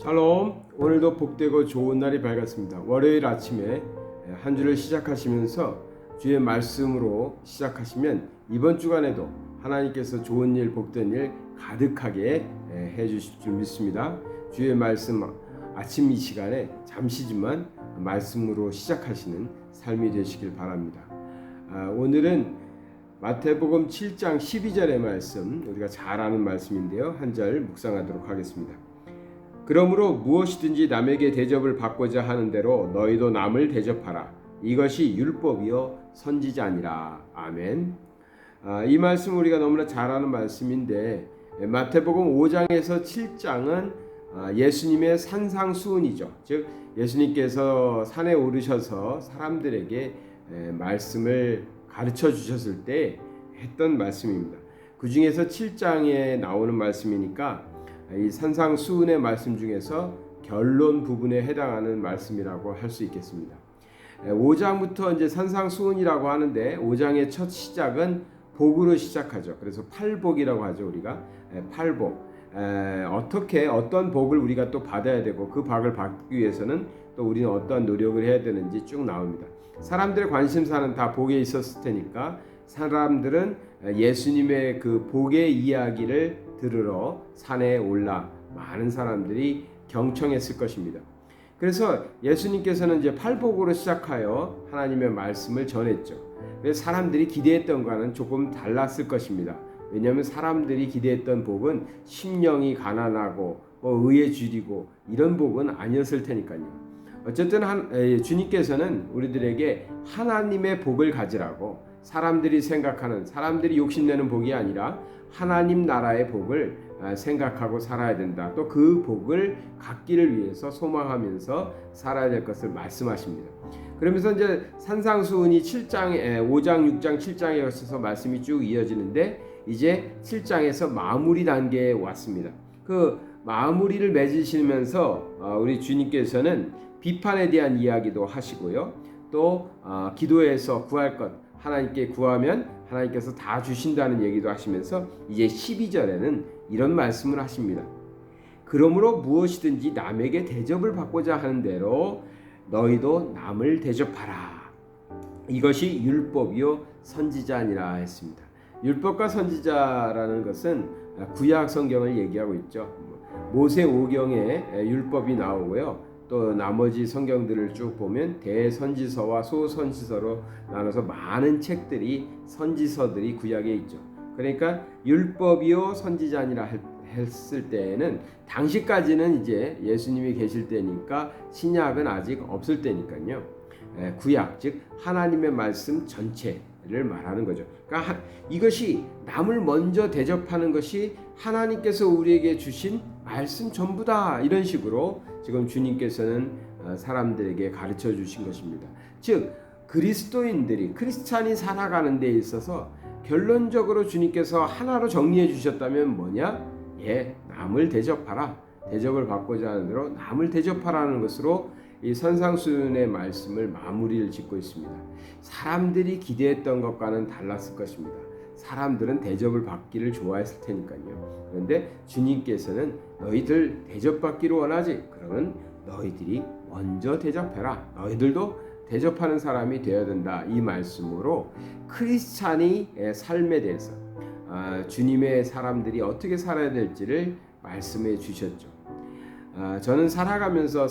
샬롬. 오늘도 복되고 좋은 날이 밝았습니다. 월요일 아침에 한 주를 시작하시면서 주의 말씀으로 시작하시면 이번 주간에도 하나님께서 좋은 일, 복된 일 가득하게 해주실 줄 믿습니다. 주의 말씀 아침 이 시간에 잠시지만 말씀으로 시작하시는 삶이 되시길 바랍니다. 오늘은 마태복음 7장 12절의 말씀, 우리가 잘 아는 말씀인데요. 한 절 묵상하도록 하겠습니다. 그러므로 무엇이든지 남에게 대접을 받고자 하는 대로 너희도 남을 대접하라. 이것이 율법이요 선지자니라. 아멘. 이 말씀 우리가 너무나 잘 아는 말씀인데, 마태복음 5장에서 7장은 예수님의 산상수훈이죠. 즉 예수님께서 산에 오르셔서 사람들에게 말씀을 가르쳐 주셨을 때 했던 말씀입니다. 그 중에서 7장에 나오는 말씀이니까 이 산상수훈의 말씀 중에서 결론 부분에 해당하는 말씀이라고 할 수 있겠습니다. 5장부터 이제 산상수훈이라고 하는데 5장의 첫 시작은 복으로 시작하죠. 그래서 팔복이라고 하죠. 우리가 팔복. 어떻게 어떤 복을 우리가 또 받아야 되고 그 복을 받기 위해서는 또 우리는 어떠한 노력을 해야 되는지 쭉 나옵니다. 사람들의 관심사는 다 복에 있었을 테니까 사람들은 예수님의 그 복의 이야기를 들으러 산에 올라 많은 사람들이 경청했을 것입니다. 그래서 예수님께서는 이제 팔복으로 시작하여 하나님의 말씀을 전했죠. 그래서 사람들이 기대했던 것과는 조금 달랐을 것입니다. 왜냐하면 사람들이 기대했던 복은 심령이 가난하고 의에 주리고 이런 복은 아니었을 테니까요. 어쨌든 주님께서는 우리들에게 하나님의 복을 가지라고, 사람들이 생각하는, 사람들이 욕심내는 복이 아니라 하나님 나라의 복을 생각하고 살아야 된다. 또 그 복을 갖기를 위해서 소망하면서 살아야 될 것을 말씀하십니다. 그러면서 이제 산상수훈이 7장, 5장, 6장, 7장에 걸쳐서 말씀이 쭉 이어지는데 이제 7장에서 마무리 단계에 왔습니다. 그 마무리를 맺으시면서 우리 주님께서는 비판에 대한 이야기도 하시고요. 또 기도해서 구할 것 하나님께 구하면 하나님께서 다 주신다는 얘기도 하시면서 이제 12절에는 이런 말씀을 하십니다. 그러므로 무엇이든지 남에게 대접을 받고자 하는 대로 너희도 남을 대접하라. 이것이 율법이요 선지자니라 했습니다. 율법과 선지자라는 것은 구약 성경을 얘기하고 있죠. 모세오경에 율법이 나오고요. 또 나머지 성경들을 쭉 보면 대선지서와 소선지서로 나눠서 많은 책들이, 선지서들이 구약에 있죠. 그러니까 율법이요 선지자니라 했을 때에는 당시까지는 이제 예수님이 계실 때니까 신약은 아직 없을 때니까요. 구약, 즉 하나님의 말씀 전체를 말하는 거죠. 그러니까 이것이 남을 먼저 대접하는 것이 하나님께서 우리에게 주신 말씀 전부다, 이런 식으로 지금 주님께서는 사람들에게 가르쳐 주신 것입니다. 즉 그리스도인들이, 크리스찬이 살아가는 데 있어서 결론적으로 주님께서 하나로 정리해 주셨다면 뭐냐? 남을 대접하라. 대접을 받고자 하는 대로 남을 대접하라는 것으로 이 산상수훈의 말씀을 마무리를 짓고 있습니다. 사람들이 기대했던 것과는 달랐을 것입니다. 사람들은 대접을 받기를 좋아했을 테니까요. 그런데 주님께서는 너희들 대접받기를 원하지? 그러면 너희들이 먼저 대접해라. 너희들도 대접하는 사람이 되어야 된다. 이 말씀으로 크리스찬의 삶에 대해서 주님의 사람들이 어떻게 살아야 될지를 말씀해 주셨죠. 저는 살아가면서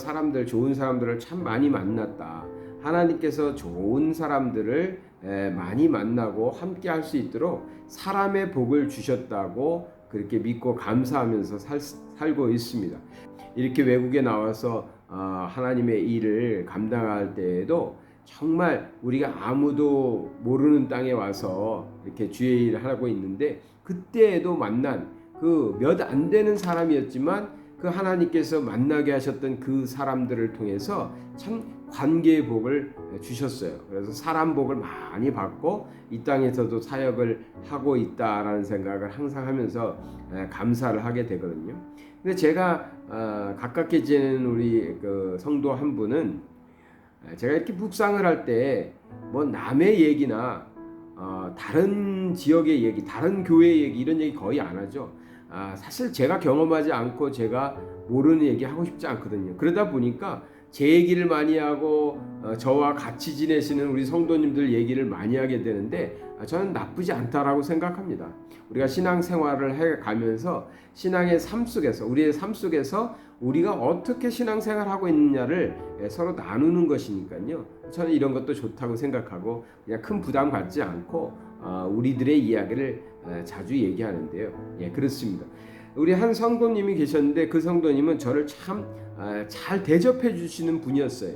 좋은 사람들을 참 많이 만났다. 하나님께서 좋은 사람들을 많이 만나고 함께 할 수 있도록 사람의 복을 주셨다고 그렇게 믿고 감사하면서 살고 있습니다. 이렇게 외국에 나와서 하나님의 일을 감당할 때에도 정말 우리가 아무도 모르는 땅에 와서 이렇게 주의 일을 하고 있는데, 그때에도 만난 그 몇 안 되는 사람이었지만 그 하나님께서 만나게 하셨던 그 사람들을 통해서 참 관계의 복을 주셨어요. 그래서 사람 복을 많이 받고 이 땅에서도 사역을 하고 있다라는 생각을 항상 하면서 감사를 하게 되거든요. 근데 제가 가깝게 지내는 우리 그 성도 한 분은 제가 이렇게 묵상을 할 때 뭐 남의 얘기나 다른 지역의 얘기, 다른 교회 얘기 이런 얘기 거의 안 하죠. 사실 제가 경험하지 않고 제가 모르는 얘기 하고 싶지 않거든요. 그러다 보니까 제 얘기를 많이 하고 저와 같이 지내시는 우리 성도님들 얘기를 많이 하게 되는데 저는 나쁘지 않다라고 생각합니다. 우리가 신앙생활을 해가면서 신앙의 삶 속에서 우리의 삶 속에서 우리가 어떻게 신앙생활하고 있느냐를 서로 나누는 것이니까요. 저는 이런 것도 좋다고 생각하고 그냥 큰 부담 갖지 않고 우리들의 이야기를 자주 얘기하는데요. 예, 그렇습니다. 우리 한 성도님이 계셨는데 그 성도님은 저를 참 잘 대접해 주시는 분이었어요.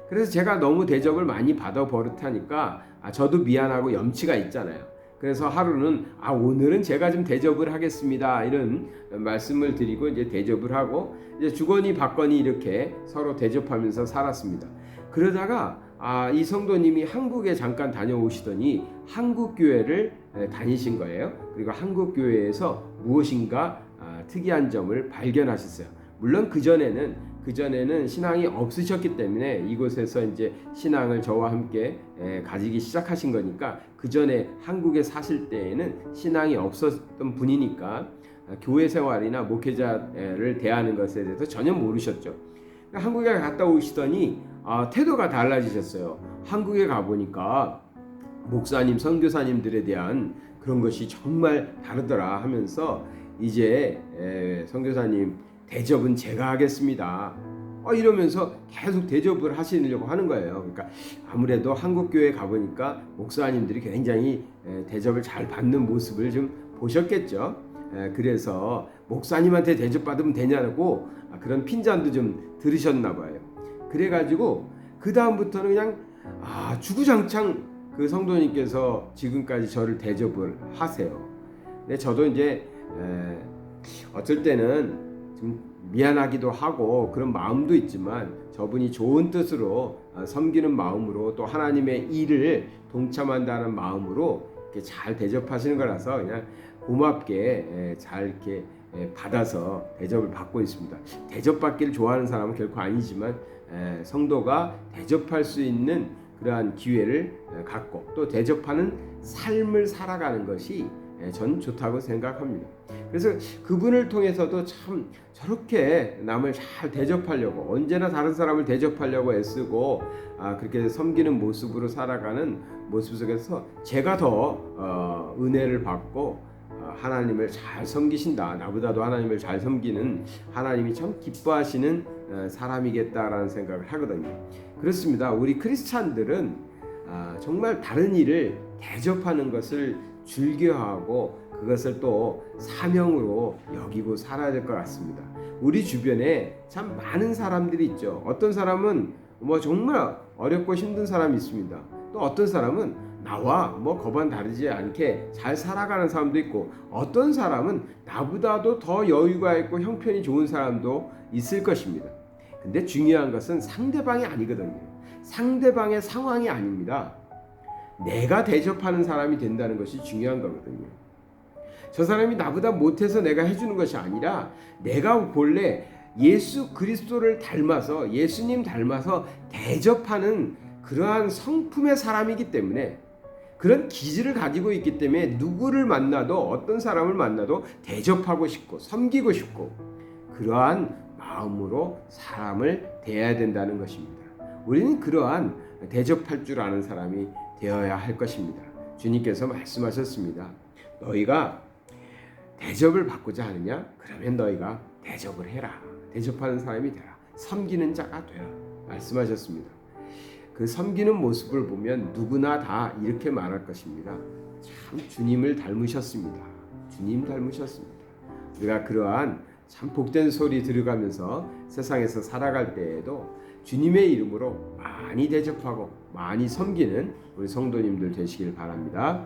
그래서 제가 너무 대접을 많이 받아 버릇하니까 저도 미안하고 염치가 있잖아요. 그래서 하루는 오늘은 제가 좀 대접을 하겠습니다 이런 말씀을 드리고 이제 대접을 하고 이제 주거니 받거니 이렇게 서로 대접하면서 살았습니다. 그러다가 이 성도님이 한국에 잠깐 다녀오시더니 한국 교회를 다니신 거예요. 그리고 한국 교회에서 무엇인가 특이한 점을 발견하셨어요. 물론 그 전에는 신앙이 없으셨기 때문에 이곳에서 이제 신앙을 저와 함께 가지기 시작하신 거니까 그 전에 한국에 사실 때에는 신앙이 없었던 분이니까 교회 생활이나 목회자를 대하는 것에 대해서 전혀 모르셨죠. 한국에 갔다 오시더니 태도가 달라지셨어요. 한국에 가보니까 목사님, 선교사님들에 대한 그런 것이 정말 다르더라 하면서 이제 선교사님 대접은 제가 하겠습니다. 이러면서 계속 대접을 하시려고 하는 거예요. 그러니까 아무래도 한국 교회에 가보니까 목사님들이 굉장히 대접을 잘 받는 모습을 좀 보셨겠죠. 그래서 목사님한테 대접받으면 되냐고 그런 핀잔도 좀 들으셨나 봐요. 그래가지고 그 다음부터는 그냥 주구장창 그 성도님께서 지금까지 저를 대접을 하세요. 근데 저도 이제 어쩔 때는 좀 미안하기도 하고 그런 마음도 있지만 저분이 좋은 뜻으로 섬기는 마음으로 또 하나님의 일을 동참한다는 마음으로 이렇게 잘 대접하시는 거라서 그냥 고맙게 잘 이렇게 받아서 대접을 받고 있습니다. 대접받기를 좋아하는 사람은 결코 아니지만 성도가 대접할 수 있는 그러한 기회를 갖고 또 대접하는 삶을 살아가는 것이 전 좋다고 생각합니다. 그래서 그분을 통해서도 참 저렇게 남을 잘 대접하려고 언제나 다른 사람을 대접하려고 애쓰고 그렇게 섬기는 모습으로 살아가는 모습 속에서 제가 더 은혜를 받고 하나님을 잘 섬기신다. 나보다도 하나님을 잘 섬기는 하나님이 참 기뻐하시는 사람이겠다라는 생각을 하거든요. 그렇습니다. 우리 크리스찬들은 정말 다른 일을 대접하는 것을 즐겨하고 그것을 또 사명으로 여기고 살아야 될 것 같습니다. 우리 주변에 참 많은 사람들이 있죠. 어떤 사람은 정말 어렵고 힘든 사람이 있습니다. 또 어떤 사람은 나와 거반 다르지 않게 잘 살아가는 사람도 있고 어떤 사람은 나보다도 더 여유가 있고 형편이 좋은 사람도 있을 것입니다. 근데 중요한 것은 상대방이 아니거든요. 상대방의 상황이 아닙니다. 내가 대접하는 사람이 된다는 것이 중요한 거거든요. 저 사람이 나보다 못해서 내가 해주는 것이 아니라 내가 본래 예수 그리스도를 닮아서 예수님 닮아서 대접하는 그러한 성품의 사람이기 때문에 그런 기질을 가지고 있기 때문에 누구를 만나도 어떤 사람을 만나도 대접하고 싶고 섬기고 싶고 그러한 마음으로 사람을 대해야 된다는 것입니다. 우리는 그러한 대접할 줄 아는 사람이 되어야 할 것입니다. 주님께서 말씀하셨습니다. 너희가 대접을 받고자 하느냐? 그러면 너희가 대접을 해라. 대접하는 사람이 되라. 섬기는 자가 되라. 말씀하셨습니다. 그 섬기는 모습을 보면 누구나 다 이렇게 말할 것입니다. 참 주님을 닮으셨습니다. 주님 닮으셨습니다. 우리가 그러한 참 복된 소리 들어가면서 세상에서 살아갈 때에도 주님의 이름으로 많이 대접하고 많이 섬기는 우리 성도님들 되시길 바랍니다.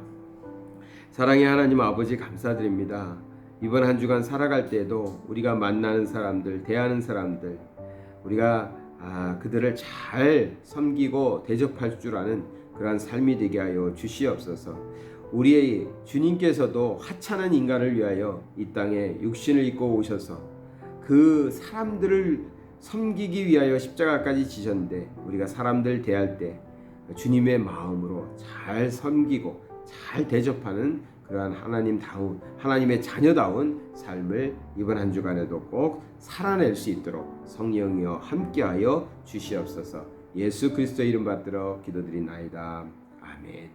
사랑의 하나님 아버지 감사드립니다. 이번 한 주간 살아갈 때에도 우리가 만나는 사람들, 대하는 사람들 우리가 그들을 잘 섬기고 대접할 줄 아는 그러한 삶이 되게 하여 주시옵소서. 우리의 주님께서도 하찮은 인간을 위하여 이 땅에 육신을 입고 오셔서 그 사람들을 섬기기 위하여 십자가까지 지셨는데 우리가 사람들 대할 때 주님의 마음으로 잘 섬기고 잘 대접하는 그러한 하나님의 자녀다운 삶을 이번 한 주간에도 꼭 살아낼 수 있도록 성령이여 함께하여 주시옵소서. 예수 그리스도의 이름 받들어 기도드리나이다. 아멘.